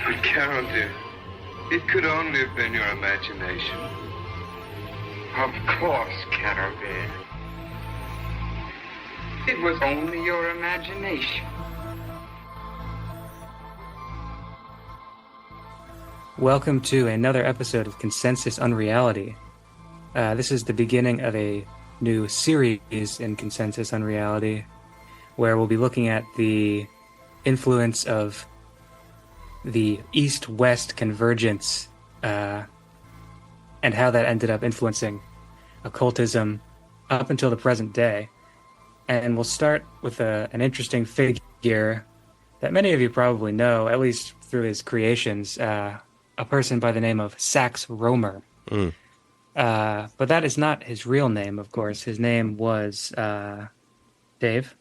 But Carol, dear, it could only have been your imagination. Of course, Carol, dear. It was only your imagination. Welcome to another episode of Consensus Unreality. This is the beginning of a new series in Consensus Unreality, where we'll be looking at the influence of the East-West convergence and how that ended up influencing occultism up until the present day. And we'll start with an interesting figure that many of you probably know, at least through his creations, a person by the name of Sax Rohmer. But that is not his real name, of course. His name was Dave.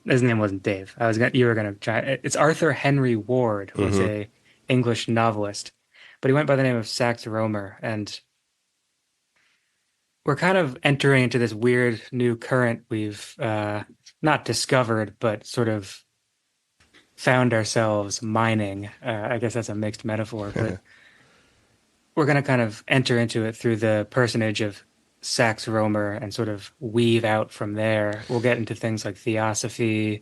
His name wasn't Dave. You were gonna try. It's Arthur Henry Ward, was a English novelist, but he went by the name of Sax Rohmer, and we're kind of entering into this weird new current we've not discovered, but sort of found ourselves mining. I guess that's a mixed metaphor, but we're going to kind of enter into it through the personage of Sax Rohmer and sort of weave out from there. We'll get into things like theosophy,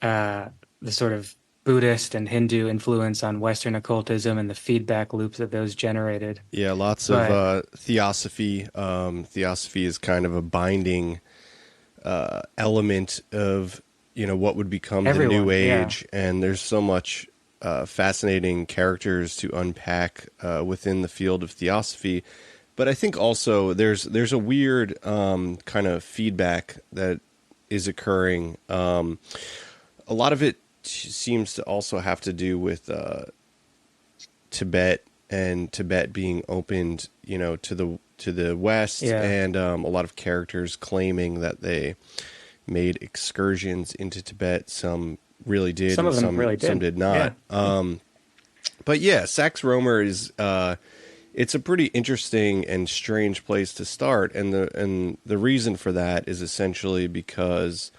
the sort of Buddhist and Hindu influence on Western occultism and the feedback loops that those generated. Yeah, lots of theosophy. Theosophy is kind of a binding element of, what would become the New Age. Yeah. And there's so much fascinating characters to unpack within the field of theosophy. But I think also there's a weird kind of feedback that is occurring. A lot of it seems to also have to do with Tibet and Tibet being opened, to the West, and a lot of characters claiming that they made excursions into Tibet. Some really did, some of them really did. Some did not. Yeah. But yeah, Sax Rohmer is it's a pretty interesting and strange place to start, and the reason for that is essentially because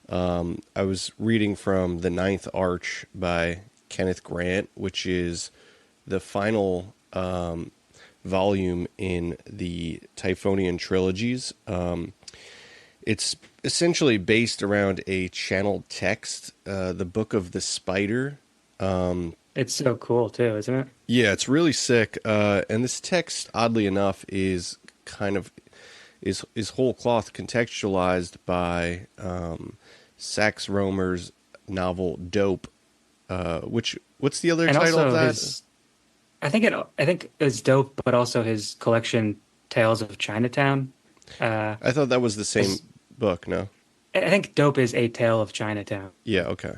I was reading from The Ninth Arch by Kenneth Grant, which is the final volume in the Typhonian trilogies. It's essentially based around a channeled text, the Book of the Spider. It's so cool too, isn't it? Yeah, it's really sick. And this text, oddly enough, is kind of is whole cloth contextualized by Sax Rohmer's novel Dope. What's the other title of that? I think it's Dope, but also his collection Tales of Chinatown. I thought that was the same book. No, I think Dope is A Tale of Chinatown. Yeah, okay.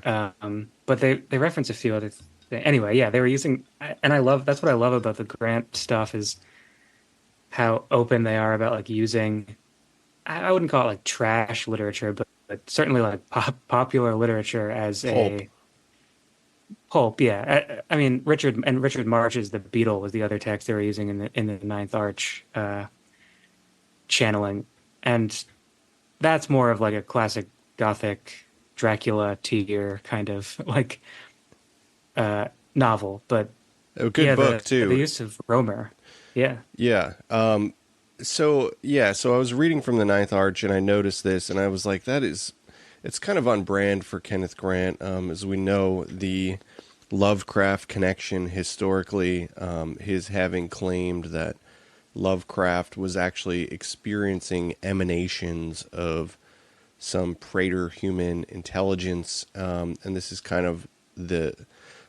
But they reference a few other things. Anyway, yeah, they were using, and that's what I love about the Grant stuff is how open they are about like using, I wouldn't call it like trash literature, but certainly like popular literature as Pulp. Pulp. Yeah, I mean Richard Marsh's The Beetle was the other text they were using in the Ninth Arch channeling, and that's more of like a classic Gothic Dracula tier kind of like novel, but a good book too. The use of Rohmer, yeah. So I was reading from the Ninth Arch, and I noticed this, and I was like, it's kind of on brand for Kenneth Grant. As we know, the Lovecraft connection historically, his having claimed that Lovecraft was actually experiencing emanations of some praetor-human intelligence, and this is kind of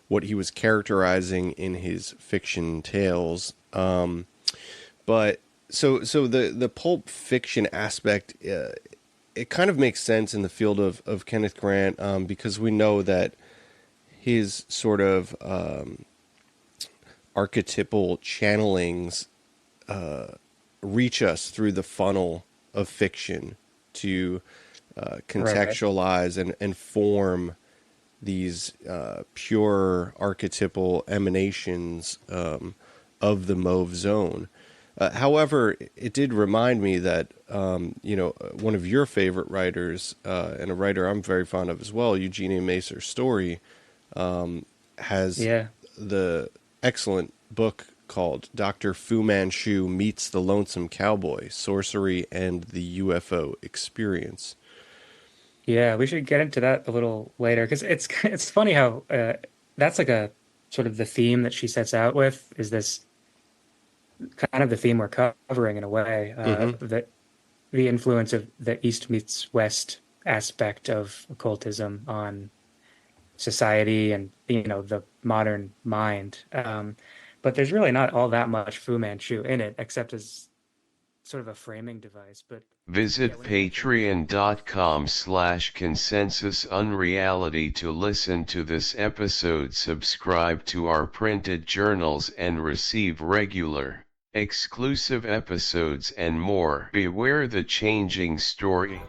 what he was characterizing in his fiction tales. But so the pulp fiction aspect, it kind of makes sense in the field of Kenneth Grant, because we know that his sort of archetypal channelings reach us through the funnel of fiction to contextualize and form these pure archetypal emanations of the mauve zone. However, it did remind me that, one of your favorite writers, and a writer I'm very fond of as well, Eugenia Macer-Story, has Yeah. the excellent book called Dr. Fu Manchu Meets the Lonesome Cowboy, Sorcery and the UFO Experience. Yeah, we should get into that a little later because it's funny how that's like a sort of the theme that she sets out with is this kind of the theme we're covering in a way, Mm-hmm. that the influence of the East meets West aspect of occultism on society and the modern mind. But there's really not all that much Fu Manchu in it, except as sort of a framing device. But yeah, Visit when you mentioned patreon.com/consensusunreality to listen to this episode. Subscribe to our printed journals and receive regular, exclusive episodes and more. Beware the changing story.